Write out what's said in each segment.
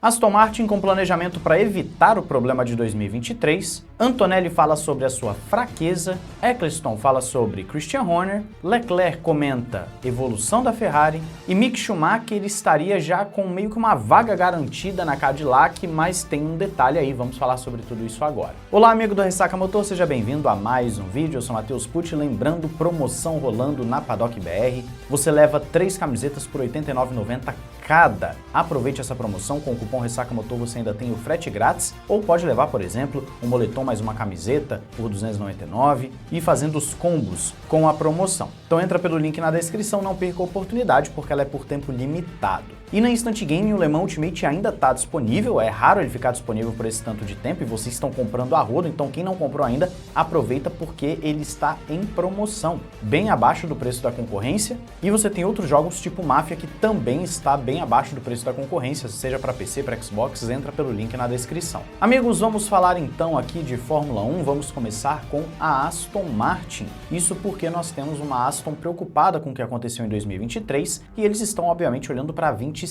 Aston Martin com planejamento para evitar o problema de 2023, Antonelli fala sobre a sua fraqueza, Eccleston fala sobre Christian Horner, Leclerc comenta evolução da Ferrari e Mick Schumacher estaria já com meio que uma vaga garantida na Cadillac, mas tem um detalhe aí, vamos falar sobre tudo isso agora. Olá amigo do Ressaca Motor, seja bem-vindo a mais um vídeo, eu sou Matheus Pucci, lembrando, promoção rolando na Paddock BR, você leva 3 camisetas por R$ 89,90 cada. Aproveite essa promoção, com o cupom Ressaca Motor você ainda tem o frete grátis, ou pode levar, por exemplo, um moletom mais uma camiseta por R$ 299 e fazendo os combos com a promoção. Então entra pelo link na descrição, não perca a oportunidade porque ela é por tempo limitado. E na Instant Game o Le Mans Ultimate ainda está disponível, é raro ele ficar disponível por esse tanto de tempo e vocês estão comprando a rodo, então quem não comprou ainda, aproveita porque ele está em promoção, bem abaixo do preço da concorrência, e você tem outros jogos tipo Mafia que também está bem abaixo do preço da concorrência, seja para PC, para Xbox, entra pelo link na descrição. Amigos, vamos falar então aqui de Fórmula 1, vamos começar com a Aston Martin, isso porque nós temos uma Aston preocupada com o que aconteceu em 2023 e eles estão obviamente olhando para 26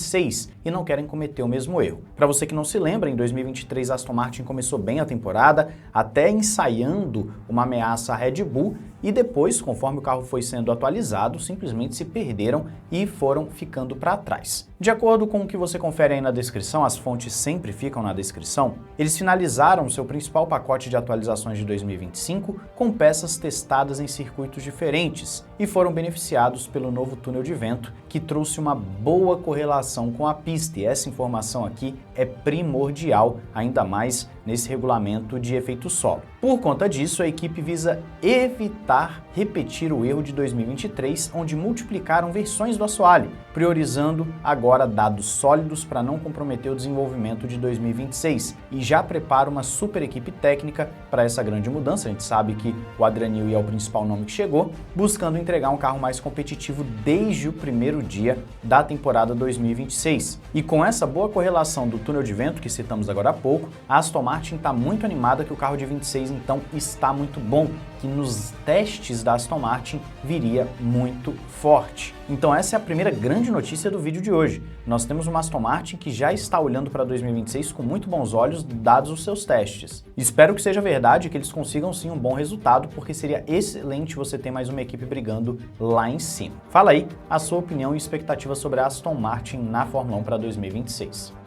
e não querem cometer o mesmo erro. Para você que não se lembra, em 2023 a Aston Martin começou bem a temporada, até ensaiando uma ameaça à Red Bull, e depois, conforme o carro foi sendo atualizado, simplesmente se perderam e foram ficando para trás. De acordo com o que você confere aí na descrição, as fontes sempre ficam na descrição, eles finalizaram seu principal pacote de atualizações de 2025 com peças testadas em circuitos diferentes e foram beneficiados pelo novo túnel de vento, que trouxe uma boa correlação com a pista, e essa informação aqui é primordial, ainda mais nesse regulamento de efeito solo. Por conta disso, a equipe visa evitar repetir o erro de 2023, onde multiplicaram versões do assoalho, priorizando agora dados sólidos para não comprometer o desenvolvimento de 2026, e já prepara uma super equipe técnica para essa grande mudança. A gente sabe que o Adrian Newey é o principal nome que chegou, buscando entregar um carro mais competitivo desde o primeiro dia da temporada 2026. E com essa boa correlação do túnel de vento que citamos agora há pouco, a Aston Martin está muito animada que o carro de 26 então está muito bom, que nos testes da Aston Martin viria muito forte. Então essa é a primeira grande notícia do vídeo de hoje. Nós temos uma Aston Martin que já está olhando para 2026 com muito bons olhos, dados os seus testes. Espero que seja verdade, que eles consigam sim um bom resultado, porque seria excelente você ter mais uma equipe brigando lá em cima. Fala aí a sua opinião e expectativa sobre a Aston Martin na Fórmula 1 para 2026.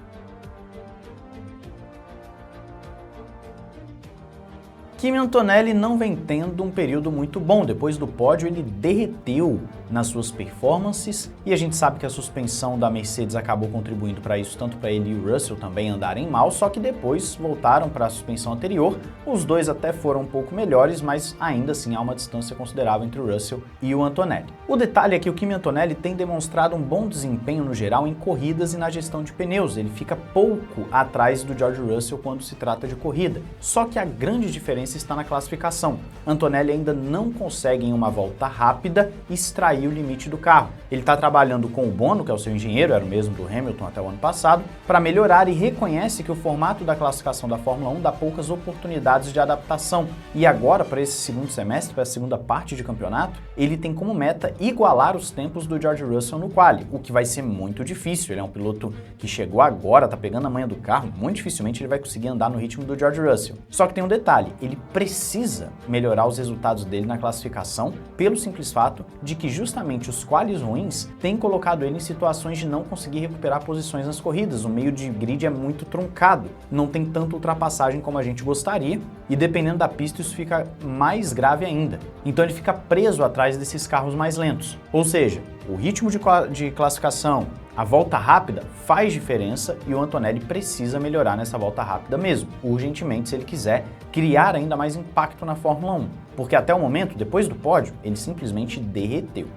Kimi Antonelli não vem tendo um período muito bom. Depois do pódio ele derreteu nas suas performances e a gente sabe que a suspensão da Mercedes acabou contribuindo para isso, tanto para ele e o Russell também andarem mal, só que depois voltaram para a suspensão anterior. Os dois até foram um pouco melhores, mas ainda assim há uma distância considerável entre o Russell e o Antonelli. O detalhe é que o Kimi Antonelli tem demonstrado um bom desempenho no geral em corridas e na gestão de pneus. Ele fica pouco atrás do George Russell quando se trata de corrida. Só que a grande diferença está na classificação. Antonelli ainda não consegue em uma volta rápida extrair o limite do carro. Ele está trabalhando com o Bono, que é o seu engenheiro, era o mesmo do Hamilton até o ano passado, para melhorar, e reconhece que o formato da classificação da Fórmula 1 dá poucas oportunidades de adaptação. E agora, para esse segundo semestre, para a segunda parte de campeonato, ele tem como meta igualar os tempos do George Russell no quali, o que vai ser muito difícil. Ele é um piloto que chegou agora, está pegando a manha do carro, muito dificilmente ele vai conseguir andar no ritmo do George Russell. Só que tem um detalhe, ele precisa melhorar os resultados dele na classificação pelo simples fato de que justamente os qualis ruins têm colocado ele em situações de não conseguir recuperar posições nas corridas. O meio de grid é muito truncado, não tem tanta ultrapassagem como a gente gostaria e dependendo da pista isso fica mais grave ainda. Então ele fica preso atrás desses carros mais lentos. Ou seja, o ritmo de classificação, a volta rápida faz diferença e o Antonelli precisa melhorar nessa volta rápida mesmo, urgentemente, se ele quiser criar ainda mais impacto na Fórmula 1, porque até o momento, depois do pódio, ele simplesmente derreteu.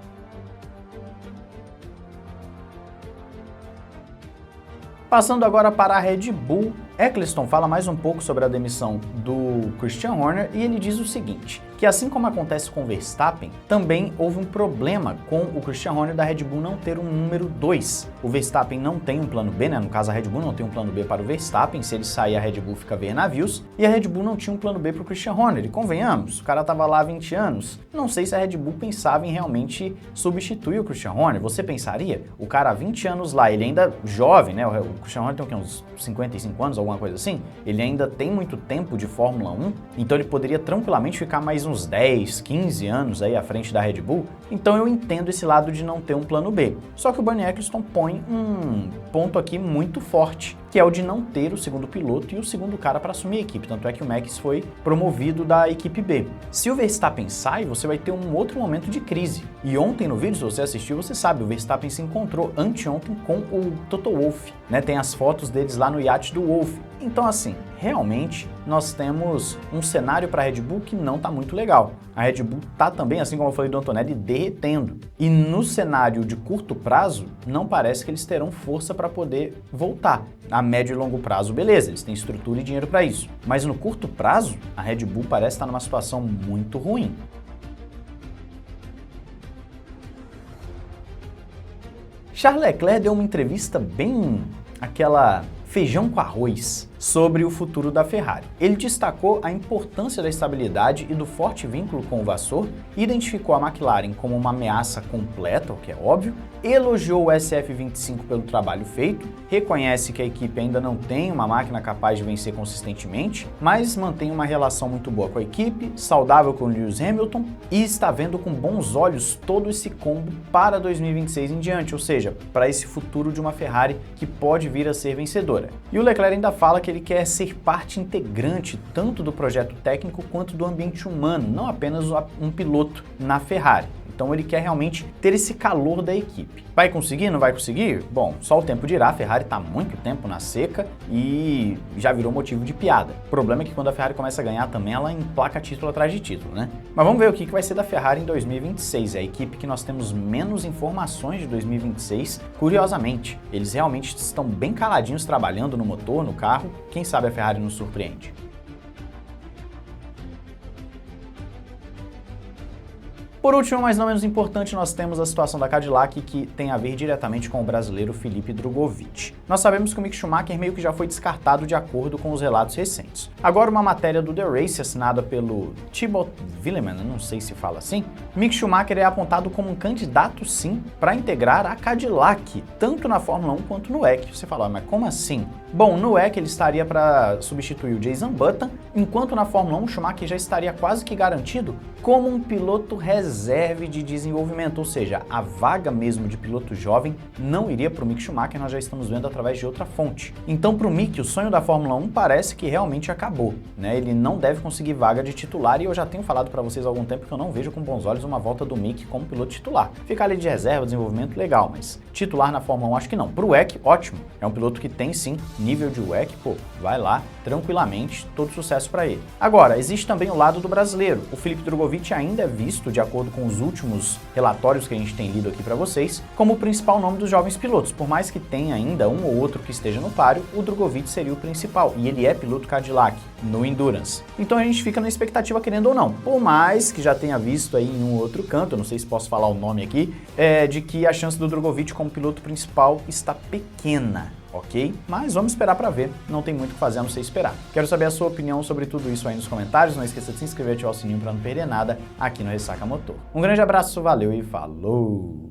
Passando agora para a Red Bull, Eccleston fala mais um pouco sobre a demissão do Christian Horner e ele diz o seguinte, que assim como acontece com Verstappen, também houve um problema com o Christian Horner da Red Bull não ter um número 2. O Verstappen não tem um plano B, né? No caso a Red Bull não tem um plano B para o Verstappen, se ele sair a Red Bull fica ver navios, e a Red Bull não tinha um plano B para o Christian Horner. E convenhamos, o cara tava lá há 20 anos, não sei se a Red Bull pensava em realmente substituir o Christian Horner. Você pensaria? O cara há 20 anos lá, ele ainda jovem, né? O Christian Horner tem o quê? Uns 55 anos, alguma coisa assim? Ele ainda tem muito tempo de Fórmula 1, então ele poderia tranquilamente ficar mais uns 10, 15 anos aí à frente da Red Bull. Então eu entendo esse lado de não ter um plano B. Só que o Bernie Eccleston põe um ponto aqui muito forte, que é o de não ter o segundo piloto e o segundo cara para assumir a equipe. Tanto é que o Max foi promovido da equipe B. Se o Verstappen sai, você vai ter um outro momento de crise. E ontem no vídeo, se você assistiu, você sabe, o Verstappen se encontrou anteontem com o Toto Wolff, né? Tem as fotos deles lá no iate do Wolff. Então assim, realmente nós temos um cenário para a Red Bull que não está muito legal. A Red Bull está também, assim como eu falei do Antonelli, derretendo. E no cenário de curto prazo, não parece que eles terão força para poder voltar. A médio e longo prazo, beleza, eles têm estrutura e dinheiro para isso. Mas no curto prazo, a Red Bull parece estar numa situação muito ruim. Charles Leclerc deu uma entrevista bem aquela feijão com arroz sobre o futuro da Ferrari. Ele destacou a importância da estabilidade e do forte vínculo com o Vasseur, identificou a McLaren como uma ameaça completa, o que é óbvio, elogiou o SF25 pelo trabalho feito, reconhece que a equipe ainda não tem uma máquina capaz de vencer consistentemente, mas mantém uma relação muito boa com a equipe, saudável com Lewis Hamilton e está vendo com bons olhos todo esse combo para 2026 em diante, ou seja, para esse futuro de uma Ferrari que pode vir a ser vencedora. E o Leclerc ainda fala que ele quer ser parte integrante tanto do projeto técnico quanto do ambiente humano, não apenas um piloto na Ferrari. Então ele quer realmente ter esse calor da equipe. Vai conseguir? Não vai conseguir? Bom, só o tempo dirá. A Ferrari está há muito tempo na seca e já virou motivo de piada. O problema é que quando a Ferrari começa a ganhar também, ela emplaca título atrás de título, né? Mas vamos ver o que vai ser da Ferrari em 2026. É a equipe que nós temos menos informações de 2026. Curiosamente, eles realmente estão bem caladinhos trabalhando no motor, no carro. Quem sabe a Ferrari nos surpreende. Por último, mas não menos importante, nós temos a situação da Cadillac, que tem a ver diretamente com o brasileiro Felipe Drugovich. Nós sabemos que o Mick Schumacher meio que já foi descartado de acordo com os relatos recentes. Agora, uma matéria do The Race, assinada pelo Thibaut Villemin, não sei se fala assim, Mick Schumacher é apontado como um candidato, sim, para integrar a Cadillac, tanto na Fórmula 1 quanto no WEC. Você fala, mas como assim? Bom, no WEC ele estaria para substituir o Jason Button, enquanto na Fórmula 1 Schumacher já estaria quase que garantido como um piloto reserva de desenvolvimento, ou seja, a vaga mesmo de piloto jovem não iria para o Mick Schumacher, nós já estamos vendo através de outra fonte. Então para o Mick, o sonho da Fórmula 1 parece que realmente acabou, né? Ele não deve conseguir vaga de titular e eu já tenho falado para vocês há algum tempo que eu não vejo com bons olhos uma volta do Mick como piloto titular. Ficar ali de reserva, desenvolvimento, legal, mas titular na Fórmula 1 acho que não. Para o WEC, ótimo, é um piloto que tem sim nível de WEC, pô, vai lá, tranquilamente, todo sucesso para ele. Agora, existe também o lado do brasileiro. O Felipe Drugovich ainda é visto, de acordo com os últimos relatórios que a gente tem lido aqui para vocês, como o principal nome dos jovens pilotos. Por mais que tenha ainda um ou outro que esteja no páreo, o Drugovich seria o principal, e ele é piloto Cadillac, no Endurance. Então a gente fica na expectativa, querendo ou não. Por mais que já tenha visto aí em um outro canto, eu não sei se posso falar o nome aqui, de que a chance do Drugovich como piloto principal está pequena. Ok? Mas vamos esperar para ver, não tem muito o que fazer a não ser esperar. Quero saber a sua opinião sobre tudo isso aí nos comentários, não esqueça de se inscrever e ativar o sininho para não perder nada aqui no Ressaca Motor. Um grande abraço, valeu e falou!